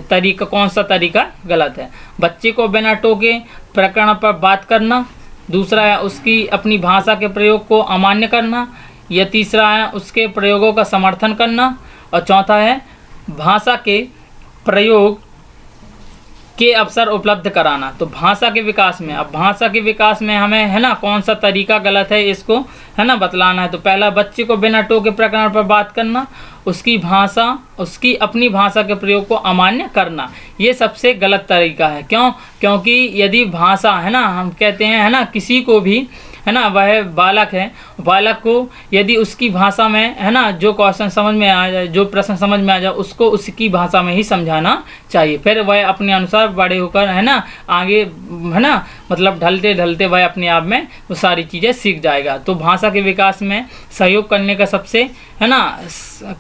तरीका, कौन सा तरीका गलत है। बच्चे को बिना टोके प्रकरण पर बात करना, दूसरा है उसकी अपनी भाषा के प्रयोग को अमान्य करना, या तीसरा है उसके प्रयोगों का समर्थन करना, और चौथा है भाषा के प्रयोग के अवसर उपलब्ध कराना। तो भाषा के विकास में, अब भाषा के विकास में हमें, है ना, कौन सा तरीका गलत है, इसको, है ना, बतलाना है। तो पहला, बच्चे को बिना टोके प्रकरण पर बात करना, उसकी भाषा, उसकी अपनी भाषा के प्रयोग को अमान्य करना, ये सबसे गलत तरीका है। क्यों, क्योंकि यदि भाषा, है ना, हम कहते हैं, है ना, किसी को भी, है ना, वह बालक है, बालक को यदि उसकी भाषा में, है ना, जो क्वेश्चन समझ में आ जाए, जो प्रश्न समझ में आ जाए, उसको उसकी भाषा में ही समझाना चाहिए। फिर वह अपने अनुसार बड़े होकर, है ना, आगे, है ना, मतलब ढलते ढलते वह अपने आप में वो सारी चीज़ें सीख जाएगा। तो भाषा के विकास में सहयोग करने का सबसे, है ना,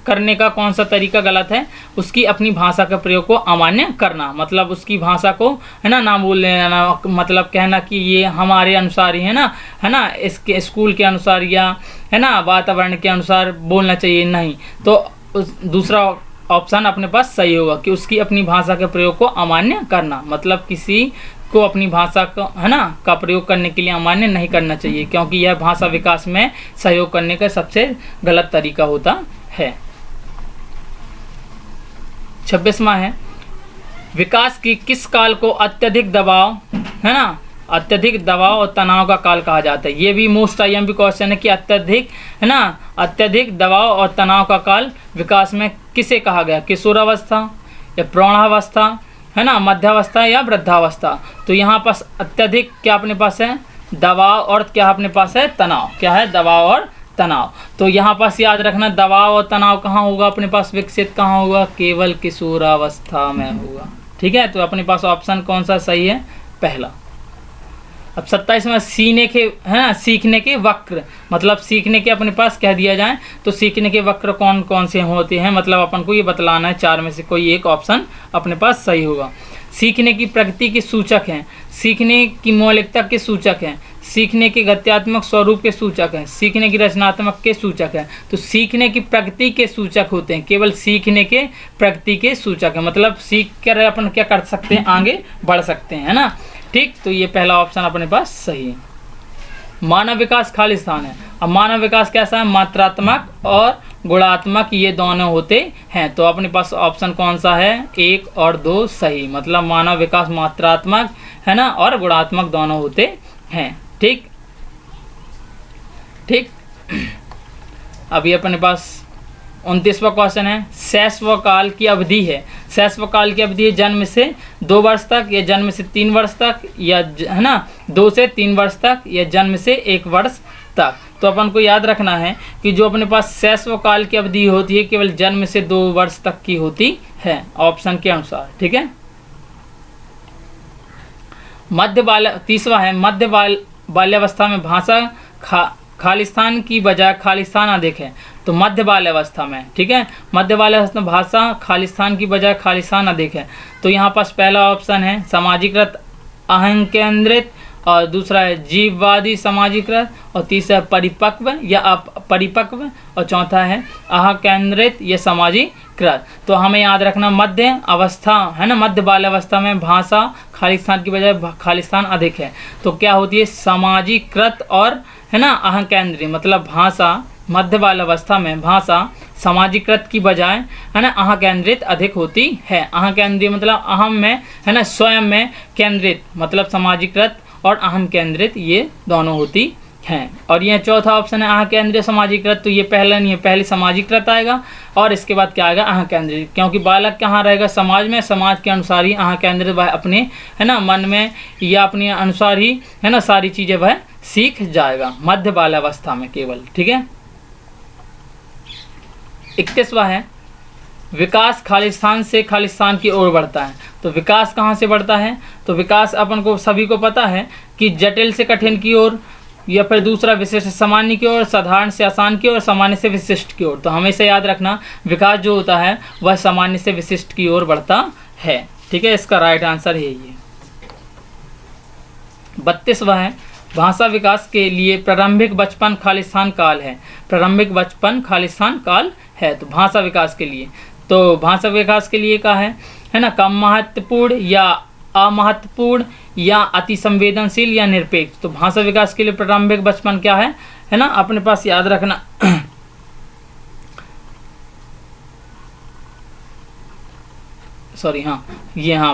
करने का कौन सा तरीका गलत है, उसकी अपनी भाषा का प्रयोग को अमान्य करना, मतलब उसकी भाषा को, है ना बोल लेना, मतलब कहना कि ये हमारे अनुसार ही, है ना, इसके स्कूल के अनुसार या, है ना, वातावरण के अनुसार बोलना चाहिए, नहीं। तो दूसरा ऑप्शन अपने पास सही होगा कि उसकी अपनी भाषा के प्रयोग को अमान्य करना, मतलब किसी को अपनी भाषा को, है ना, का प्रयोग करने के लिए अमान्य नहीं करना चाहिए, क्योंकि यह भाषा विकास में सहयोग करने का सबसे गलत तरीका होता है। 26वां है, विकास की किस काल को अत्यधिक दबाव, है ना, अत्यधिक दबाव और तनाव का काल कहा जाता है। ये भी मोस्ट IMP क्वेश्चन है कि अत्यधिक, है ना, अत्यधिक दबाव और तनाव का काल विकास में किसे कहा गया, किशोरावस्था या प्रौढ़ावस्था, है ना, मध्यावस्था या वृद्धावस्था। तो यहाँ पास अत्यधिक क्या अपने पास है, दबाव, और क्या अपने पास है, तनाव। क्या है, दबाव और तनाव। तो यहाँ पास याद रखना, दबाव और तनाव कहाँ होगा अपने पास विकसित, कहाँ होगा, केवल किशोरावस्था में होगा। ठीक है, तो अपने पास ऑप्शन कौन सा सही है, पहला। अब 27वां, सीखने के वक्र, मतलब सीखने के अपने पास कह दिया जाए तो सीखने के वक्र कौन कौन से होते हैं, मतलब अपन को ये बतलाना है, चार में से कोई एक ऑप्शन अपने पास सही होगा। सीखने की प्रगति के सूचक हैं, सीखने की मौलिकता के सूचक हैं, सीखने के गत्यात्मक स्वरूप के सूचक हैं, सीखने की रचनात्मक के सूचक हैं। तो सीखने की प्रगति के सूचक होते हैं, केवल सीखने के प्रगति के सूचक हैं, मतलब सीख कर अपन क्या कर सकते हैं, आगे बढ़ सकते हैं, है ना। ठीक, तो ये पहला ऑप्शन अपने पास सही है। मानव विकास खाली स्थान है। अब मानव विकास कैसा है, मात्रात्मक और गुणात्मक ये दोनों होते हैं। तो अपने पास ऑप्शन कौन सा है, 1 और 2 सही, मतलब मानव विकास मात्रात्मक, है ना, और गुणात्मक दोनों होते हैं। ठीक, अभी अपने पास 29वां क्वेश्चन है, शैशव काल की अवधि है। शैशव काल की अवधि है जन्म से 2 वर्ष तक या जन्म से 3 वर्ष तक या है ना 2 से 3 वर्ष तक या जन्म से 1 वर्ष तक। तो अपन को याद रखना है कि जो अपने पास शैशव काल की अवधि होती है केवल जन्म से 2 वर्ष तक की होती है ऑप्शन के अनुसार। ठीक है। तीसरा है मध्य बाल्यावस्था में भाषा खालिस्तान की बजाय खालिस्तान अधिक है। तो मध्य बाल्यावस्था में, ठीक है, मध्य बाल्यावस्था में भाषा खालिस्तान की बजाय खालिस्तान अधिक है। तो यहाँ पास पहला ऑप्शन है सामाजिकृत अहं केंद्रित, और दूसरा है जीववादी समाजीकृत, और तीसरा है परिपक्व या अपरिपक्व, और चौथा है अह केंद्रित या समाजीकृत। तो हमें याद रखना मध्य अवस्था है ना, मध्य बाल्यावस्था में भाषा खालिस्तान की बजाय खालिस्तान अधिक है। तो क्या होती है समाजीकृत और है ना अह केंद्रीय, मतलब भाषा मध्य बाल्यावस्था में भाषा समाजीकृत की बजाय है ना अह केंद्रित अधिक होती है। अह केंद्रीय मतलब अहम में है ना स्वयं में, केंद्रित मतलब समाजीकृत, और अहम केंद्रित ये दोनों होती हैं। और यह चौथा ऑप्शन है अह केंद्रीय समाजीकृत, तो ये पहला नहीं है, पहले समाजीकृत आएगा और इसके बाद क्या आएगा अह केंद्रित, क्योंकि बालक कहाँ रहेगा समाज में, समाज के अनुसार ही अह केंद्रित वह अपने है ना मन में या अपने अनुसार ही है ना सारी चीज़ें वह सीख जाएगा मध्य बाल्यावस्था में केवल। ठीक है। 31वां है विकास खालिस्तान से खालिस्तान की ओर बढ़ता है। तो विकास कहाँ से बढ़ता है? तो विकास अपन को सभी को पता है कि जटिल से कठिन की ओर, या फिर दूसरा विशिष्ट सामान्य की ओर, साधारण से आसान की ओर, सामान्य से विशिष्ट की ओर। तो हमेशा याद रखना विकास जो होता है वह सामान्य से विशिष्ट की ओर बढ़ता है। ठीक है, इसका राइट आंसर है ये। 32वां है भाषा विकास के लिए प्रारंभिक बचपन खालिस्तान काल है। प्रारंभिक बचपन खालिस्तान काल है। तो भाषा विकास के लिए, तो भाषा विकास के लिए क्या है ना कम महत्वपूर्ण या अमहत्वपूर्ण या अति संवेदनशील या निरपेक्ष। तो भाषा विकास के लिए प्रारंभिक बचपन क्या है ना अपने पास याद रखना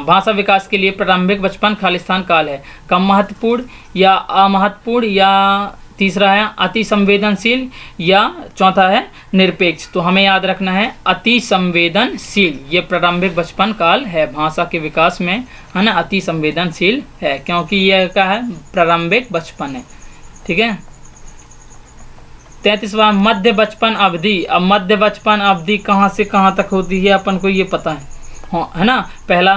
भाषा विकास के लिए प्रारंभिक बचपन खालिस्तान काल है। कम महत्वपूर्ण या अमहत्वपूर्ण, या तीसरा है अति संवेदनशील, या चौथा है निरपेक्ष। तो हमें याद रखना है अति संवेदनशील, ये प्रारंभिक बचपन काल है भाषा के विकास में है ना, अति संवेदनशील है क्योंकि यह क्या है प्रारंभिक बचपन है। ठीक है। 33वां मध्य बचपन अवधि। अब मध्य बचपन अवधि कहाँ से कहाँ तक होती है अपन को ये पता है ना। पहला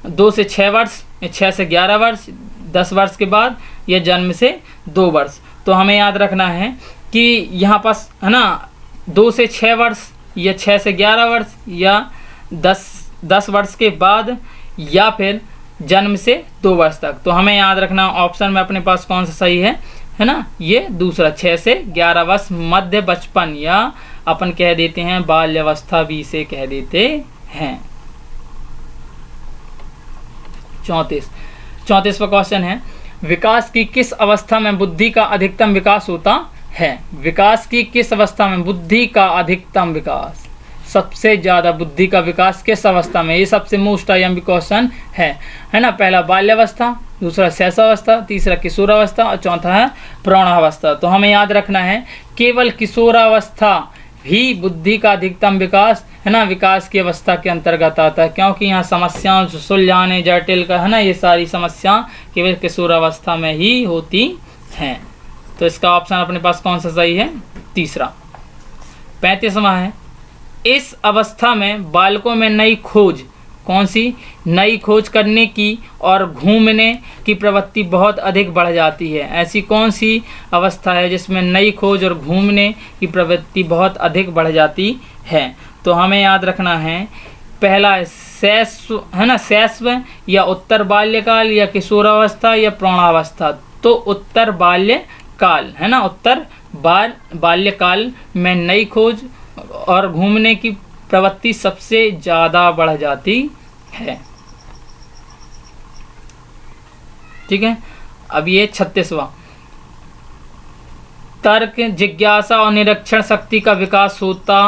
2 से 6 वर्ष, 6 से 11 वर्ष, 10 वर्ष के बाद या जन्म से 2 वर्ष। तो हमें याद रखना है कि यहाँ पास है ना 2 से 6 वर्ष या 6 से 11 वर्ष या 10 वर्ष के बाद या फिर जन्म से 2 वर्ष तक। तो हमें याद रखना ऑप्शन में अपने पास कौन सा सही है ना, ये दूसरा 6 से 11 वर्ष मध्य बचपन, या अपन कह देते हैं बाल्यावस्था भी इसे कह देते हैं। 34वां क्वेश्चन है विकास की किस अवस्था में बुद्धि का अधिकतम विकास होता है? विकास की किस अवस्था में बुद्धि का अधिकतम विकास, सबसे ज़्यादा बुद्धि का विकास किस अवस्था में? ये सबसे मोस्ट आईएमपी क्वेश्चन है ना। पहला बाल्यावस्था, दूसरा शैशवावस्था, तीसरा किशोरावस्था और चौथा है प्रौढ़ावस्था। तो हमें याद रखना है केवल किशोरावस्था भी बुद्धि का अधिकतम विकास है ना विकास की अवस्था के अंतर्गत आता है, क्योंकि यहाँ समस्याओं सुलझाने जटिल का है ना ये सारी समस्या केवल किशोरावस्था में ही होती हैं। तो इसका ऑप्शन अपने पास कौन सा सही है? तीसरा। 35वां है इस अवस्था में बालकों में नई खोज, कौन सी? नई खोज करने की और घूमने की प्रवृत्ति बहुत अधिक बढ़ जाती है। ऐसी कौन सी अवस्था है जिसमें नई खोज और घूमने की प्रवृत्ति बहुत अधिक बढ़ जाती है? तो हमें याद रखना है पहला शैशव है ना, शैशव या उत्तर बाल्यकाल या किशोरावस्था या प्रौढ़ावस्था। तो उत्तर बाल्यकाल है ना, उत्तर बाल्यकाल में नई खोज और घूमने की प्रवृत्ति सबसे ज़्यादा बढ़ जाती है। ठीक है। अब ये 36वां तर्क जिज्ञासा और निरीक्षण शक्ति का विकास होता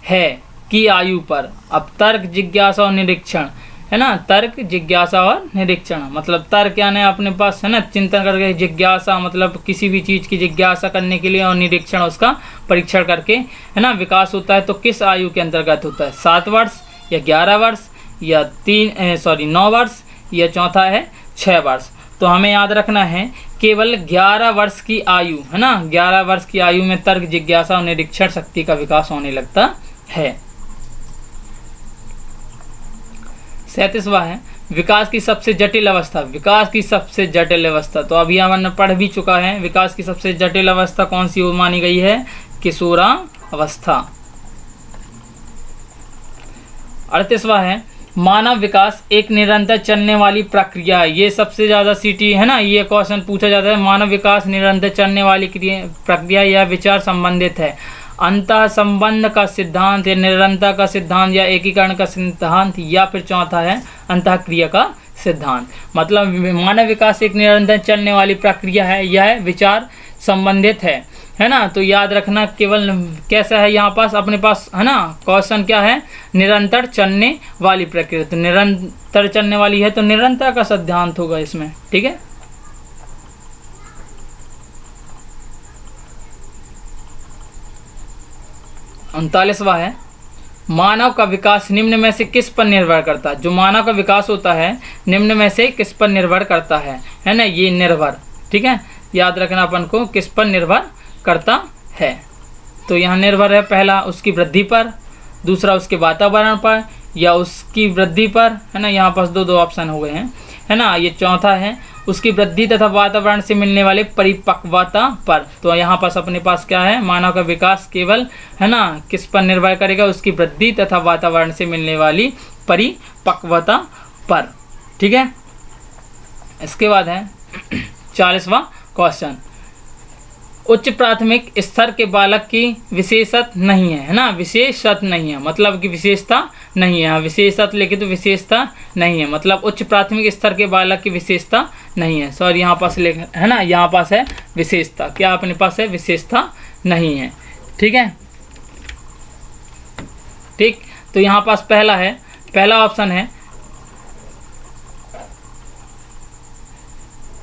है की आयु पर। अब तर्क जिज्ञासा और निरीक्षण है ना, तर्क जिज्ञासा और निरीक्षण मतलब तर्क यानी अपने पास है ना चिंतन करके, जिज्ञासा मतलब किसी भी चीज़ की जिज्ञासा करने के लिए, और निरीक्षण उसका परीक्षण करके है ना विकास होता है। तो किस आयु के अंतर्गत होता है? 7 वर्ष या 11 वर्ष या 9 वर्ष, या चौथा है 6 वर्ष। तो हमें याद रखना है केवल 11 वर्ष की आयु, है ना, 11 वर्ष की आयु में तर्क, जिज्ञासा और निरीक्षण शक्ति का विकास होने लगता है। 37वां है विकास की सबसे जटिल अवस्था। विकास की सबसे जटिल अवस्था, तो अभी हमने पढ़ भी चुका है। विकास की सबसे जटिल अवस्था कौन सी मानी गई है? किशोरावस्था। 38वां है मानव विकास एक निरंतर चलने वाली प्रक्रिया है। ये सबसे ज़्यादा सीटी, है ना, ये क्वेश्चन पूछा जाता है। मानव विकास निरंतर चलने वाली प्रक्रिया या विचार संबंधित है। अंतः संबंध का सिद्धांत, या निरंतर का सिद्धांत, या एकीकरण का सिद्धांत, या फिर चौथा है अंतः क्रिया का सिद्धांत। मतलब मानव विकास एक निरंतर चलने वाली प्रक्रिया है, यह विचार संबंधित है ना। तो याद रखना केवल कैसा है यहाँ पास अपने पास, है ना, क्वेश्चन क्या है? निरंतर चलने वाली प्रक्रिया। तो निरंतर चलने वाली है तो निरंतर का सिद्धांत होगा इसमें, ठीक है। उनतालीसवां है मानव का विकास निम्न में से किस पर निर्भर करता है? जो मानव का विकास होता है निम्न में से किस पर निर्भर करता है ना, ये निर्भर, ठीक है। याद रखना अपन को किस पर निर्भर करता है। तो यहाँ निर्भर है पहला उसकी वृद्धि पर, दूसरा उसके वातावरण पर, या उसकी वृद्धि पर, है ना। यहाँ पास दो ऑप्शन हो गए हैं, है ना। ये चौथा है उसकी वृद्धि तथा वातावरण से मिलने वाले परिपक्वता पर। तो यहाँ पास अपने पास क्या है? मानव का विकास केवल, है ना, किस पर निर्भर करेगा? उसकी वृद्धि तथा वातावरण से मिलने वाली परिपक्वता पर, ठीक है। इसके बाद है 40वां क्वेश्चन उच्च प्राथमिक स्तर के बालक की विशेषत नहीं है ना, विशेषत नहीं है मतलब कि विशेषता नहीं है। विशेषत लेके तो विशेषता नहीं है, मतलब उच्च प्राथमिक स्तर के बालक की विशेषता नहीं है। सॉरी यहाँ पास है ना, यहाँ पास है विशेषता, क्या अपने पास है? विशेषता नहीं है, ठीक है। ठीक, तो यहाँ पास पहला ऑप्शन है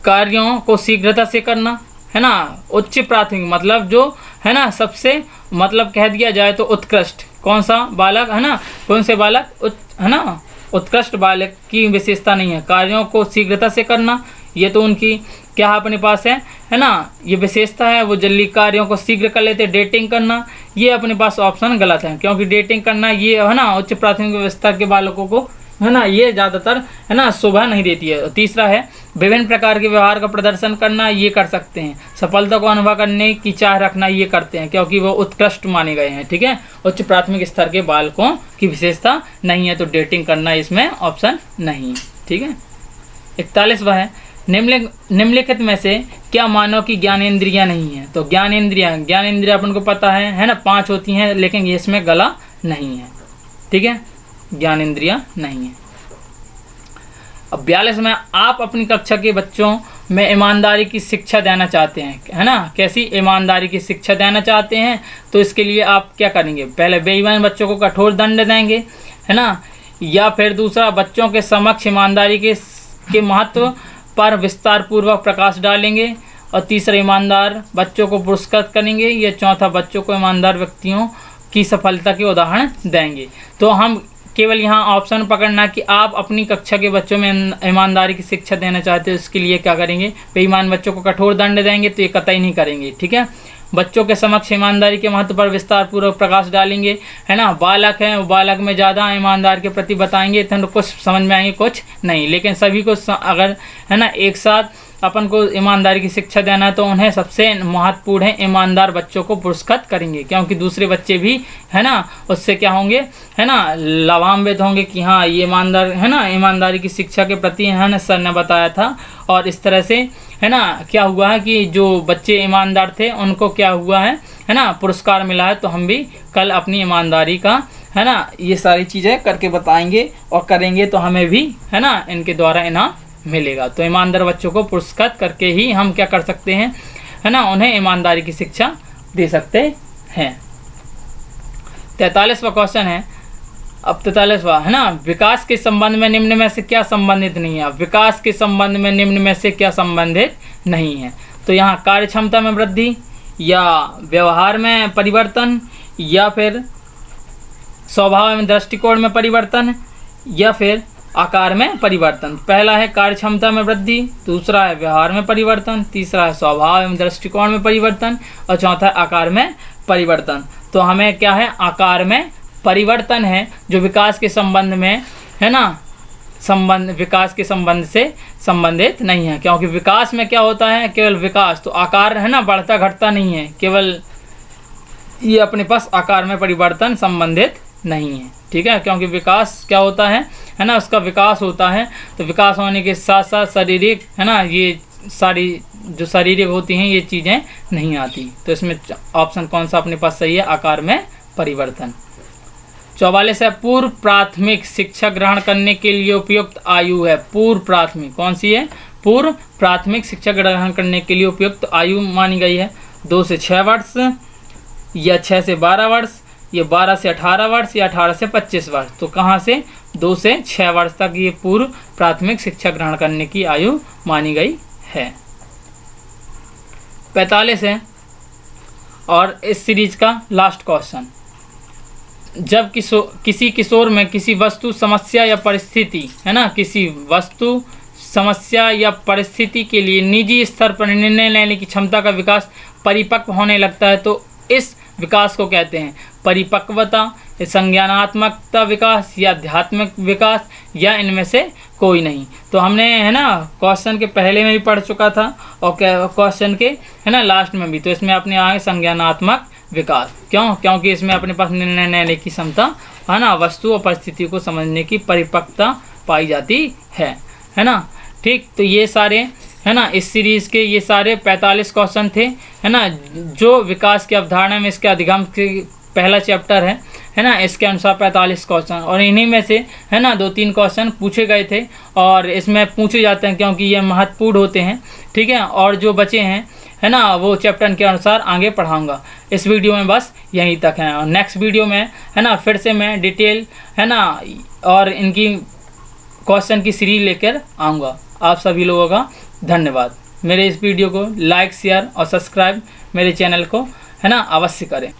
कार्यों को शीघ्रता से करना, है ना। उच्च प्राथमिक मतलब जो, है ना, सबसे मतलब कह दिया जाए तो उत्कृष्ट कौन सा बालक, है ना, कौन से बालक, है ना, उत्कृष्ट बालक की विशेषता नहीं है। कार्यों को शीघ्रता से करना, ये तो उनकी क्या अपने पास है ना, ये विशेषता है, वो जल्दी कार्यों को शीघ्र कर लेते। डेटिंग करना, ये अपने पास ऑप्शन गलत है, क्योंकि डेटिंग करना ये, है ना, उच्च प्राथमिक स्तर के बालकों को, है ना, ये ज़्यादातर, है ना, शोभा नहीं देती है। तीसरा है विभिन्न प्रकार के व्यवहार का प्रदर्शन करना, ये कर सकते हैं। सफलता को अनुभव करने की चाह रखना, ये करते हैं, क्योंकि वो उत्कृष्ट माने गए हैं, ठीक है। उच्च प्राथमिक स्तर के बालकों की विशेषता नहीं है, तो डेटिंग करना इसमें ऑप्शन नहीं, ठीक है। 41वां है निम्नलिखित में से क्या मानव की ज्ञानेंद्रियां नहीं है? तो ज्ञानेंद्रियां अपन को पता है ना, 5 होती हैं, लेकिन ये इसमें गला नहीं है, ठीक है, ज्ञानेंद्रियां नहीं है। अब 42 में आप अपनी कक्षा के बच्चों में ईमानदारी की शिक्षा देना चाहते हैं, है ना, कैसी ईमानदारी की शिक्षा देना चाहते हैं? तो इसके लिए आप क्या करेंगे? पहले बेईमान बच्चों को कठोर दंड देंगे, है ना, या फिर दूसरा बच्चों के समक्ष ईमानदारी के महत्व पर विस्तार पूर्वक प्रकाश डालेंगे, और तीसरा ईमानदार बच्चों को पुरस्कृत करेंगे, या चौथा बच्चों को ईमानदार व्यक्तियों की सफलता के उदाहरण देंगे। तो हम केवल यहाँ ऑप्शन पकड़ना कि आप अपनी कक्षा के बच्चों में ईमानदारी की शिक्षा देना चाहते हो, इसके लिए क्या करेंगे? बेईमान बच्चों को कठोर दंड देंगे, तो ये कतई नहीं करेंगे, ठीक है। बच्चों के समक्ष ईमानदारी के महत्व पर विस्तार पूर्वक प्रकाश डालेंगे, है ना। बालक हैं, वो बालक में ज़्यादा ईमानदार के प्रति बताएंगे, तो कुछ समझ में आएंगे, कुछ नहीं। लेकिन सभी को अगर, है ना, एक साथ अपन को ईमानदारी की शिक्षा देना है, तो उन्हें सबसे महत्वपूर्ण है ईमानदार बच्चों को पुरस्कृत करेंगे, क्योंकि दूसरे बच्चे भी, है ना, उससे क्या होंगे, है ना, लाभान्वित होंगे कि हाँ ये ईमानदार, है ना, ईमानदारी की शिक्षा के प्रति, है ना, सर ने बताया था। और इस तरह से, है ना, क्या हुआ है कि जो बच्चे ईमानदार थे उनको क्या हुआ है ना, पुरस्कार मिला है। तो हम भी कल अपनी ईमानदारी का, है ना, ये सारी चीज़ें करके बताएंगे और करेंगे, तो हमें भी, है ना, इनके द्वारा इनाम मिलेगा। तो ईमानदार बच्चों को पुरस्कृत करके ही हम क्या कर सकते हैं, है ना, उन्हें ईमानदारी की शिक्षा दे सकते हैं। 43वां क्वेश्चन है, अब 43वां, है ना, विकास के संबंध में निम्न में से क्या संबंधित नहीं है? विकास के संबंध में निम्न में से क्या संबंधित नहीं है? तो यहाँ कार्य क्षमता में वृद्धि, या व्यवहार में परिवर्तन, या फिर स्वभाव में दृष्टिकोण में परिवर्तन, या फिर आकार में परिवर्तन। पहला है कार्यक्षमता में वृद्धि, दूसरा है व्यवहार में परिवर्तन, तीसरा है स्वभाव एवं दृष्टिकोण में परिवर्तन और चौथा है आकार में परिवर्तन। तो हमें क्या है, आकार में परिवर्तन है जो विकास के संबंध में है ना, विकास के संबंध से संबंधित नहीं है, क्योंकि विकास में क्या होता है, केवल विकास, तो आकार है ना बढ़ता घटता नहीं है, केवल ये अपने पास आकार में परिवर्तन संबंधित नहीं है। ठीक है, क्योंकि विकास क्या होता है ना, उसका विकास होता है, तो विकास होने के साथ साथ शारीरिक है ना, ये सारी जो शारीरिक होती हैं ये चीज़ें नहीं आती। तो इसमें ऑप्शन कौन सा अपने पास सही है, आकार में परिवर्तन। 44 है पूर्व प्राथमिक शिक्षा ग्रहण करने के लिए उपयुक्त आयु है। पूर्व प्राथमिक कौन सी है, पूर्व प्राथमिक शिक्षा ग्रहण करने के लिए उपयुक्त आयु मानी गई है 2 से 6 वर्ष या 6 से 12 वर्ष या 12 से 18 वर्ष या 18 से 25 वर्ष। तो कहाँ से 2 से 6 वर्ष तक ये पूर्व प्राथमिक शिक्षा ग्रहण करने की आयु मानी गई है। 45 है और इस सीरीज का लास्ट क्वेश्चन, जब किसी किशोर में किसी वस्तु समस्या या परिस्थिति है ना, किसी वस्तु समस्या या परिस्थिति के लिए निजी स्तर पर निर्णय लेने की क्षमता का विकास परिपक्व होने लगता है, तो इस विकास को कहते हैं परिपक्वता, संज्ञानात्मकता विकास या आध्यात्मिक विकास या इनमें से कोई नहीं। तो हमने है ना क्वेश्चन के पहले में भी पढ़ चुका था और क्वेश्चन के है ना लास्ट में भी। तो इसमें अपने आगे संज्ञानात्मक विकास, क्यों, क्योंकि इसमें अपने पास निर्णय लेने की क्षमता है ना, वस्तु और परिस्थिति को समझने की परिपक्वता पाई जाती है ना। ठीक, तो ये सारे है ना इस सीरीज़ के ये सारे 45 क्वेश्चन थे है ना, जो विकास की अवधारणा में इसके अधिगम के पहला चैप्टर है ना, इसके अनुसार 45 क्वेश्चन, और इन्हीं में से है ना 2-3 क्वेश्चन पूछे गए थे और इसमें पूछे जाते हैं क्योंकि ये महत्वपूर्ण होते हैं। ठीक है, और जो बचे हैं है ना वो चैप्टर के अनुसार आगे पढ़ाऊँगा। इस वीडियो में बस यहीं तक है, और नेक्स्ट वीडियो में है ना फिर से मैं डिटेल है ना और इनकी क्वेश्चन की सीरीज लेकर आऊँगा। आप सभी लोगों का धन्यवाद। मेरे इस वीडियो को लाइक, शेयर और सब्सक्राइब मेरे चैनल को है ना अवश्य करें।